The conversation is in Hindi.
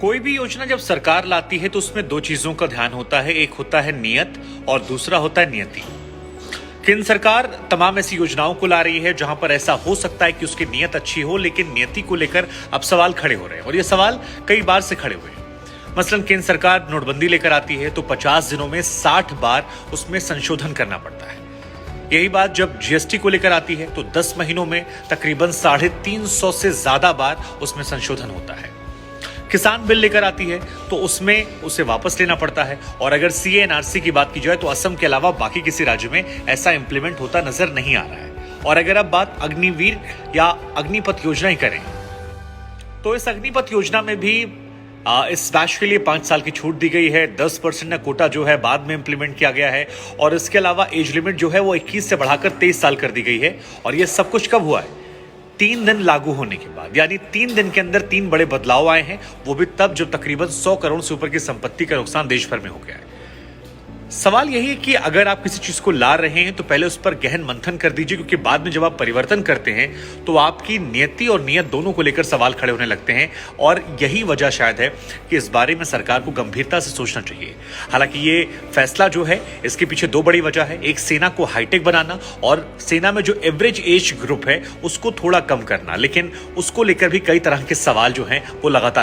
कोई भी योजना जब सरकार लाती है तो उसमें दो चीजों का ध्यान होता है। एक होता है नियत और दूसरा होता है नियति। केंद्र सरकार तमाम ऐसी योजनाओं को ला रही है जहां पर ऐसा हो सकता है कि उसकी नियत अच्छी हो, लेकिन नियति को लेकर अब सवाल खड़े हो रहे हैं और ये सवाल कई बार से खड़े हुए हैं। मसलन केंद्र सरकार नोटबंदी लेकर आती है तो 50 दिनों में 60 बार उसमें संशोधन करना पड़ता है। यही बात जब जीएसटी को लेकर आती है तो 10 महीनों में तकरीबन 350 से ज्यादा बार उसमें संशोधन होता है। किसान बिल लेकर आती है तो उसमें उसे वापस लेना पड़ता है। और अगर सीए एनआरसी की बात की जाए तो असम के अलावा बाकी किसी राज्य में ऐसा इंप्लीमेंट होता नजर नहीं आ रहा है। और अगर अब बात अग्निवीर या अग्निपथ योजना ही करें तो इस अग्निपथ योजना में भी इस बैच के लिए 5 साल की छूट दी गई है। 10% का कोटा जो है बाद में इंप्लीमेंट किया गया है और इसके अलावा एज लिमिट जो है वो 21 से बढ़ाकर 23 साल कर दी गई है। और ये सब कुछ कब हुआ है? 3 दिन लागू होने के बाद, यानी 3 दिन के अंदर 3 बड़े बदलाव आए हैं, वो भी तब जब तकरीबन 100 करोड़ से ऊपर की संपत्ति का नुकसान देश भर में हो गया है। सवाल यही है कि अगर आप किसी चीज को ला रहे हैं तो पहले उस पर गहन मंथन कर दीजिए, क्योंकि बाद में जब आप परिवर्तन करते हैं तो आपकी नियति और नियत दोनों को लेकर सवाल खड़े होने लगते हैं। और यही वजह शायद है कि इस बारे में सरकार को गंभीरता से सोचना चाहिए। हालांकि ये फैसला जो है इसके पीछे 2 बड़ी वजह है। एक, सेना को हाईटेक बनाना और सेना में जो एवरेज एज ग्रुप है उसको थोड़ा कम करना, लेकिन उसको लेकर भी कई तरह के सवाल जो हैं वो लगातार